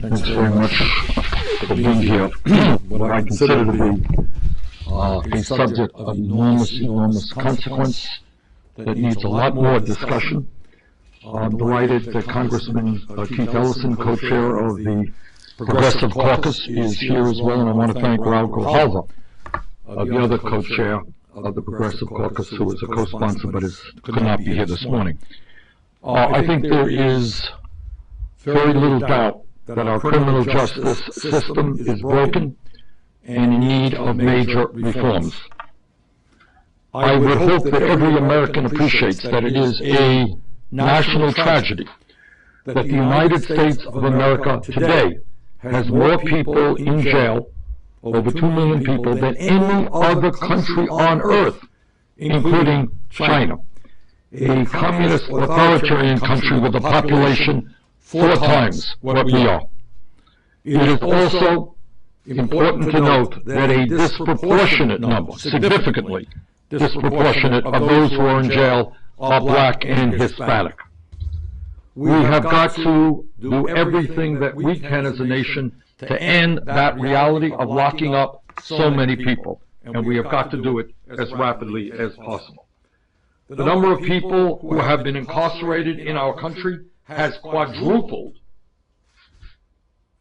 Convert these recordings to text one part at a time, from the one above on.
Thanks very much for being here. What I consider to be a subject of enormous consequence that needs a lot more discussion. I'm delighted that Congressman Keith Ellison, co-chair of the Progressive Caucus, is here as well, and I want to thank Raul Grijalva, the other co-chair of the Progressive Caucus, who is a co-sponsor but could not be here this morning. I think there is very little doubt that our criminal justice system is broken and in need of major reforms. I would hope that every American appreciates that it is a national tragedy that the United States of America today has more people in jail, over 2 million people, than any other country on earth, including China, a communist authoritarian country with a population 4 times what we are. It is also important to note that a disproportionate number, significantly disproportionate, of those who are in jail are black and Hispanic. We have got to do everything that we can as a nation to end that reality of locking up so many people, and we have got to do it as rapidly as possible. The number of people who have been incarcerated in our country has quadrupled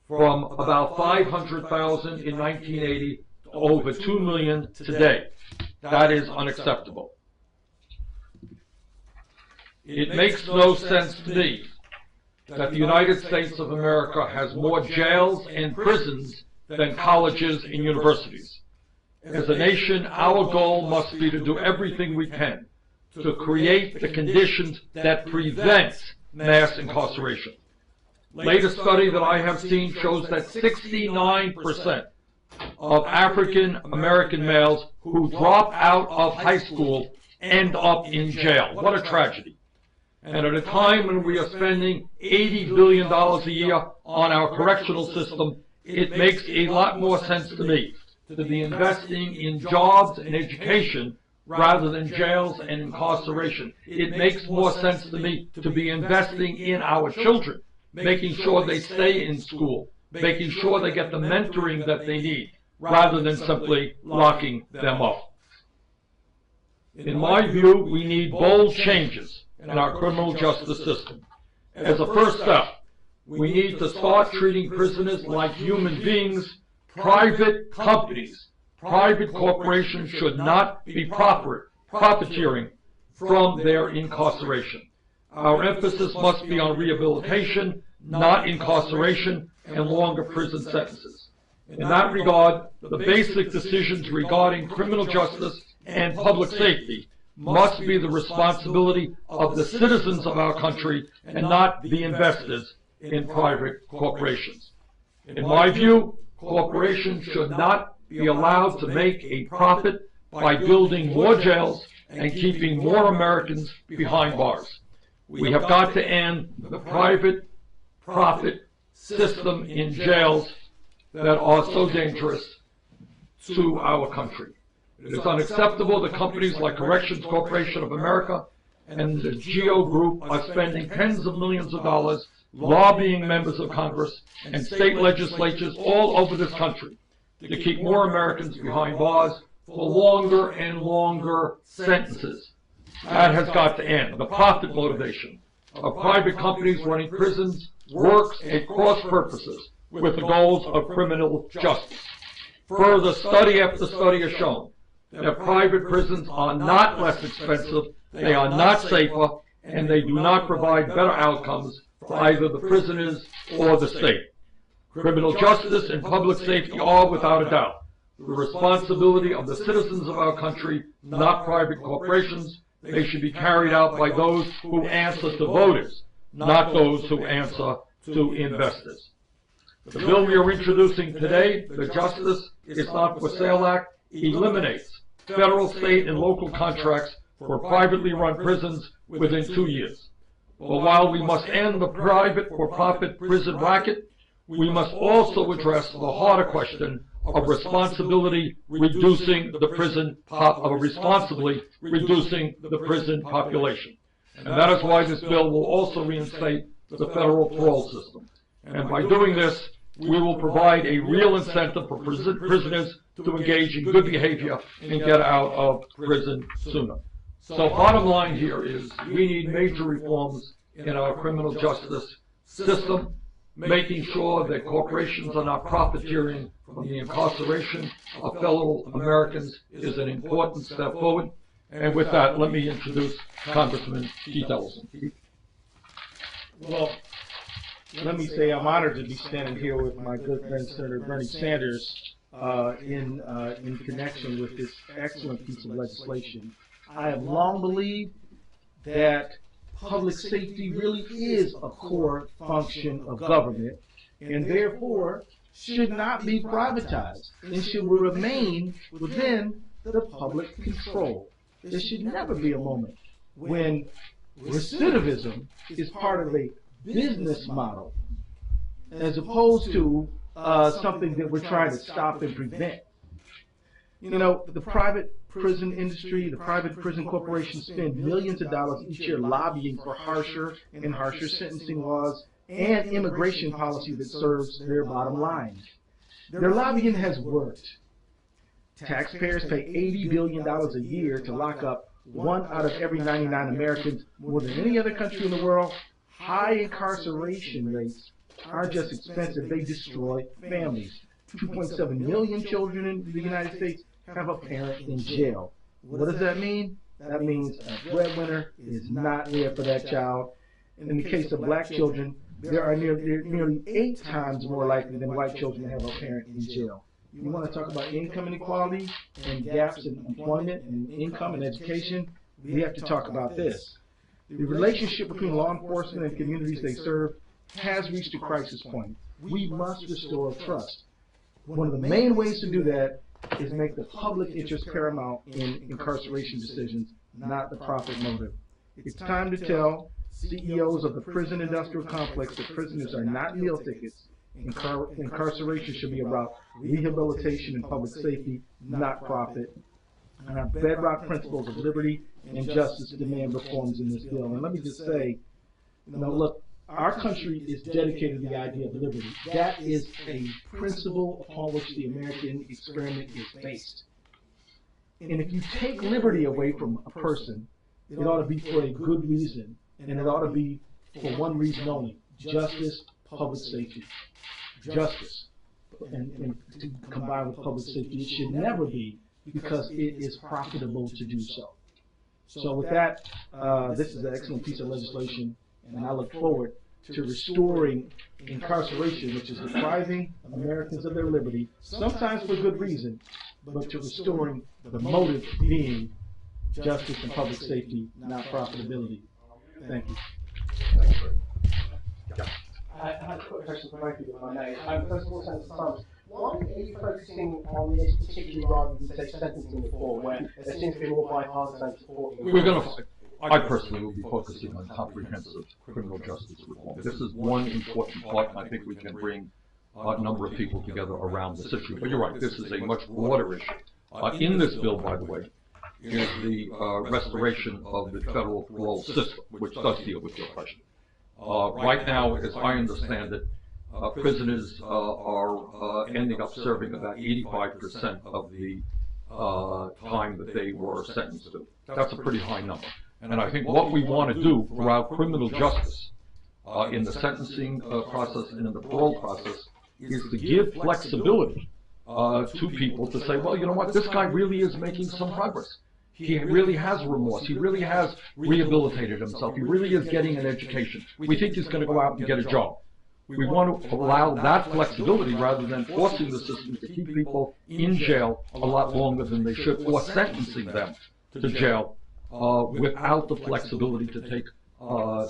from about 500,000 in 1980 to over 2 million today. That is unacceptable. It makes no sense to me that the United States of America has more jails and prisons than colleges and universities. As a nation, our goal must be to do everything we can to create the conditions that prevent mass incarceration. Latest study that I have seen shows that 69% of African American males who drop out of high school end up in jail. What a tragedy. And at a time when we are spending $80 billion a year on our correctional system, it makes a lot more sense to me to be investing in jobs and education rather than jails and incarceration. It makes more sense to me to be investing in our children, making sure they stay in school, making sure they get the mentoring that they need, rather than simply locking them up. In my view, we need bold changes in our criminal justice system. As a first step, we need to start treating prisoners like human beings. Private companies, private corporations should not be profiteering from their incarceration. Our emphasis must be on rehabilitation, not incarceration and longer prison sentences. In that regard, the basic decisions regarding criminal justice and public safety must be the responsibility of the citizens of our country and not the investors in private corporations. In my view, corporations should not be allowed to make a profit by building more jails and keeping more Americans behind bars. We have got to end the private profit system in jails that are so dangerous to our country. It is unacceptable that companies like Corrections Corporation of America and the GEO Group are spending tens of millions of dollars lobbying members of Congress and state legislatures all over this country to keep more Americans behind bars for longer and longer sentences. That has got to end. The profit motivation of private companies running prisons works at cross purposes with the goals of criminal justice. Further, study after study has shown that private prisons are not less expensive, they are not safer, and they do not provide better outcomes for either the prisoners or the state. Criminal justice and public safety are, without a doubt, the responsibility of the citizens of our country, not private corporations. They should be carried out by those who answer to voters, not those who answer to investors. The bill we are introducing today, the Justice Is Not for Sale Act, eliminates federal, state, and local contracts for privately run prisons within 2 years. But while we must end the private for-profit prison racket, we must also address the harder question of responsibly reducing the prison population. And that is why this bill will also reinstate the federal parole system. And by doing this, we will provide a real incentive for prisoners to engage in good behavior and get out of prison sooner. So bottom line here is we need major reforms in our criminal justice system, making sure that corporations are not profiteering from the incarceration of fellow Americans is an important step forward. And with that, let me introduce Congressman Keith Ellison. Well, let me say I'm honored to be standing here with my good friend Senator Bernie Sanders in connection with this excellent piece of legislation. I have long believed that public safety really is a core function of government and therefore should not be privatized and should remain within the public control. There should never be a moment when recidivism is part of a business model as opposed to something that we're trying to stop and prevent. You know, the private prison industry, the private prison corporations spend millions of dollars each year lobbying for harsher and harsher sentencing laws and immigration policy that serves their bottom line. Their lobbying has worked. Taxpayers pay $80 billion a year to lock up 1 out of every 99 Americans more than any other country in the world. High incarceration rates aren't just expensive, they destroy families. 2.7 million children in the United States have a parent in jail. What does that mean? That means a breadwinner is not there for that child. In the case of black children, there are nearly 8 times more likely than white children to have a parent in jail. You want to talk about income inequality and gaps in employment and income and education? We have to talk about this. The relationship between law enforcement and communities they serve has reached a crisis point. We must restore trust. One of the main ways to do that is make the public interest paramount in incarceration decisions, not the profit motive. It's time to tell CEOs of the prison industrial complex that prisoners are not meal tickets. Incarceration should be about rehabilitation and public safety, not profit. And our bedrock principles of liberty and justice demand reforms in this bill. And let me just say, look, our country is dedicated to the idea of liberty. That is a principle upon which the American experiment is based. And if you take liberty away from a person, it ought to be for a good reason, and it ought to be for one reason only: justice, public safety. Justice, and to combine with public safety. It should never be because it is profitable to do so. So with that, this is an excellent piece of legislation, and I look forward to restoring incarceration, which is depriving Americans of their liberty, sometimes for good reason, but to restoring the motive being justice and public safety, not profitability. Thank you. I have a quick question for both of you, if I may. First of all, Senator Sanders, why are you focusing on this particularly rather than, say, sentencing reform, where there seems to be more bipartisan support? I personally will be focusing on comprehensive criminal justice reform. This is one important part, and I think we can bring a number of people together around this issue. But you're right, this is a much broader issue. In this bill, by the way, is the restoration of the federal parole system, which does deal with your question. Right now, as I understand it, prisoners are ending up serving about 85% of the time that they were sentenced to. That's a pretty high number. And I think what we want to do throughout criminal justice, in the sentencing process and in the parole process, is to give flexibility to people to say, well, you know what, this guy really is making some progress. He really has remorse. He really has rehabilitated himself. He really is getting an education. We think he's going to go out and get a job. We want to allow that flexibility rather than forcing the system to keep people in jail a lot longer than they should, or sentencing them to jail without the flexibility to take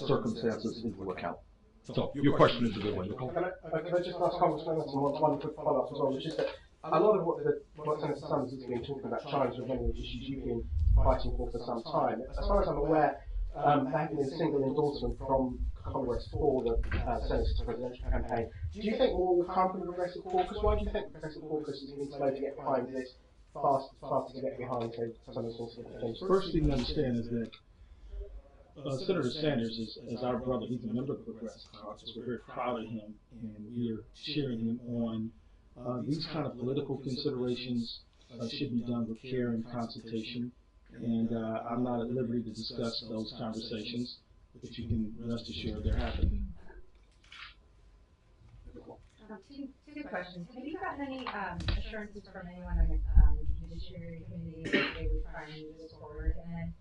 circumstances into account. So your question is a good one, Nicole. Can I just ask Congressman one quick follow-up as well, which is that a lot of what Senator Sanders has been talking about chimes with many of the issues you've been fighting for some time. As far as I'm aware, there has been a single endorsement from Congress for the Senator's presidential campaign. Do you think more will come from the Progressive Caucus? Why do you think the Progressive Caucus has been slow to get behind this, faster to get behind, say, some of the sorts of things? First thing to understand is that Senator Sanders is our brother. He's a member of the Progressive Caucus. We're very proud of him, and we're cheering him on. These kind of political considerations should be done with care and consultation, and I'm not at liberty to discuss those conversations, but you can rest assured they're happening. Two questions. Have you gotten any assurances from anyone on the Judiciary Committee that they would try and move this forward? And then,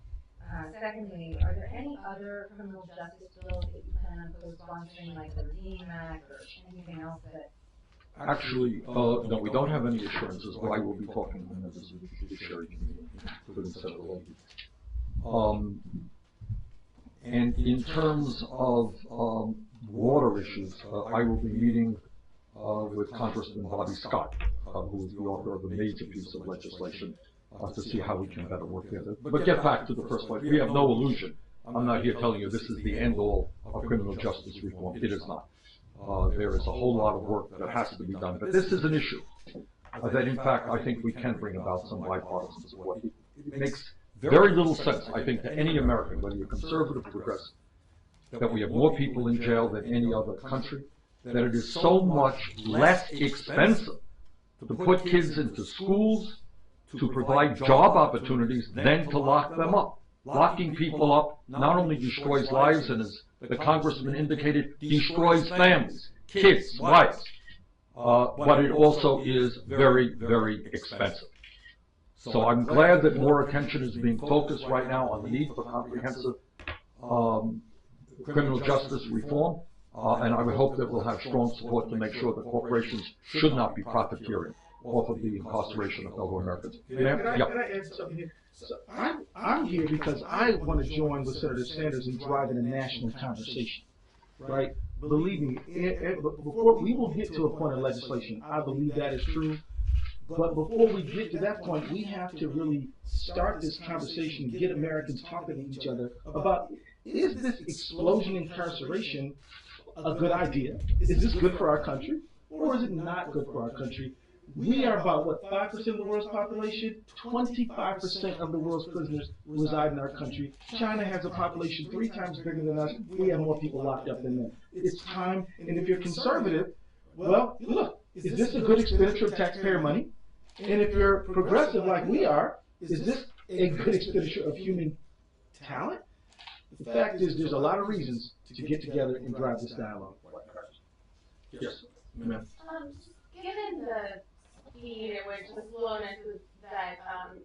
secondly, are there any other criminal justice bills that you plan on co-sponsoring, like the Redeem Act or anything else that? Actually, no, we don't have any assurances, but I will be talking to members of the Judiciary Committee, including several of you. And in terms of water issues, I will be meeting with Congressman Bobby Scott, who is the author of a major piece of legislation, to see how we can better work together. But get back to the first point. We have no illusion. I'm not here telling you this is the end-all of criminal justice reform. It is not. There is a whole lot of work that has to be done. But this is an issue that, in fact, I think we can bring about some bipartisan support. It makes very little sense, I think, to any American, whether you're conservative or progressive, that we have more people in jail than any other country, that it is so much less expensive to put kids into schools, to provide job opportunities, than to lock them up. Locking people up not only destroys lives, and as the congressman indicated, destroys families, kids, wives, but it also is very, very expensive. So I'm glad that more attention is being focused right now on the need for comprehensive criminal justice reform. And I would hope that we'll have strong support to make sure that corporations should not be profiteering off of the incarceration of fellow Americans. Can I add something here? So I'm here because I want to join with Senator Sanders in driving a national conversation, right? Believe me, before we will get to a point of legislation, I believe that is true. But before we get to that point, we have to really start this conversation and get Americans talking to each other about, is this explosion in incarceration a good idea? Is this good for our country? Or is it not good for our country? We are about, what, 5% of the world's population? 25% of the world's prisoners reside in our country. China has a population 3 times bigger than us. We have more people locked up than them. It's time, and if you're conservative, well, look, is this a good expenditure of taxpayer money? And if you're progressive like we are, is this a good expenditure of human talent? The fact is, there's a lot of reasons to get together and drive this dialogue. Yes, ma'am. Given the speed at which the slowness that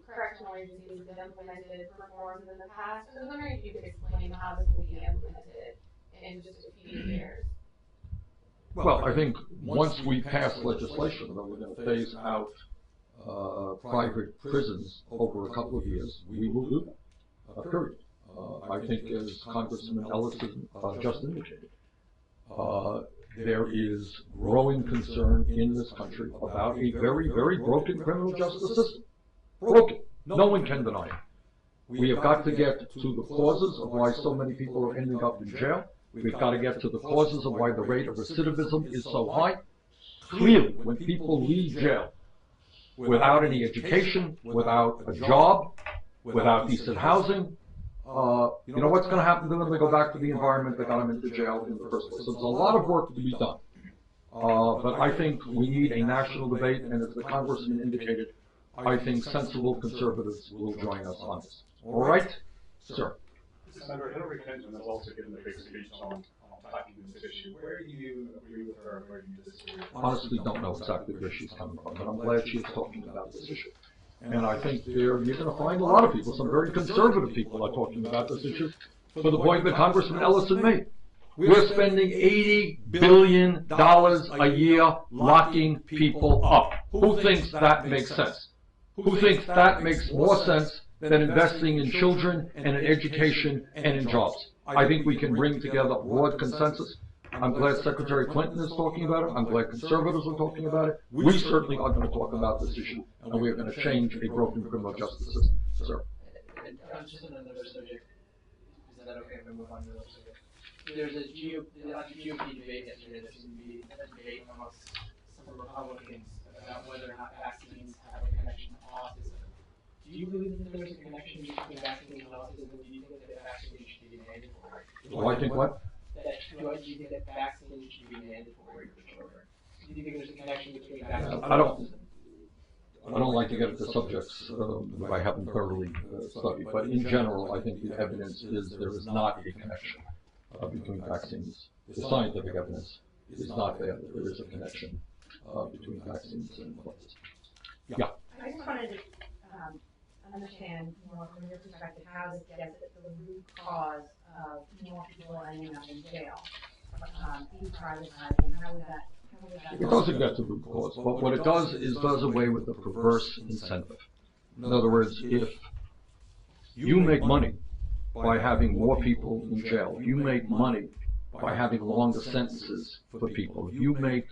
correctional agencies have implemented reforms in the past, I was wondering if you could explain how this will be implemented in just a few years. Well, I think once we pass legislation that we're going to phase out private prisons over a couple of years, we will do that, period. I think, as Congressman Ellison just indicated, there is growing concern in this country about a very, very broken criminal justice system. Broken. No one can deny it. We have got to get to the causes of why so many people are ending up in jail. We've got to get to the causes of why the rate of recidivism is so high. Clearly, when people leave jail without any education, without a job, without decent housing, you know what's going to happen to them? They go back to the environment that got them into jail in the first place. So there's a lot of work to be done. But I think we need a national debate, and as the congressman indicated, I think sensible conservatives will join us on this. All right, sir. Senator Hillary Clinton has also given a big speech on tackling this issue. Where do you agree with her and where do you disagree? Honestly, don't know exactly where she's coming from, but I'm glad she's talking about this issue. And I think you're going to find a lot of people, some very conservative people, are talking about this issue for the point that Congressman Ellison made. We're spending $80 billion a year locking people up. Who thinks that makes sense? Who thinks that makes more sense than investing in children and in education and in jobs? I think we can bring together broad consensus. I'm glad Secretary Clinton is talking about it. I'm glad conservatives are talking about it. We certainly are going to talk about this issue, and we are going to change a broken criminal justice system. Sir. Just on another subject, is that okay if I move on to another subject? There's a GOP debate yesterday. There seems to be a debate amongst some Republicans about whether or not vaccines have a connection to autism. Do you believe that there's a connection between vaccines and autism? Do you think that vaccines should be mandatory? Do I think what? Do you think that vaccines should be mandatory for children? Do you think there's a connection between vaccines and I don't. autism? I don't like to get into subjects that I haven't thoroughly studied, but in general, I think the evidence is there is not a connection between vaccines. The scientific evidence is not there that there is a connection between vaccines and autism. Yeah. I just wanted to understand more from your perspective how this gets at the root cause of more people ending up in jail. Deprivatizing, how would that? It doesn't get to the root cause, but what it does is does away with the perverse incentive. In other words, if you make money by having more people in jail, you make money by having longer sentences for people, you make,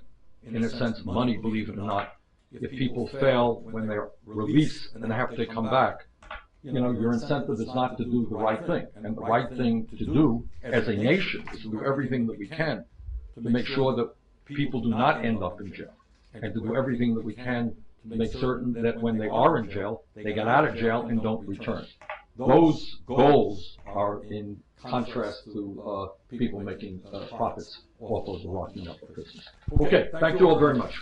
in a sense, money, believe it or not, if people fail when they're released and have to come back, you know, your incentive is not to do the right thing. And the right thing to do as a nation is to do everything that we can to make sure that people do not end up in jail, and to do everything that we can to make certain that when they are in jail, they get out of jail and don't return. Those goals are in contrast to people making profits off of the locking up of prisoners. Okay, thank you all very much.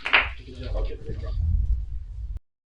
Okay.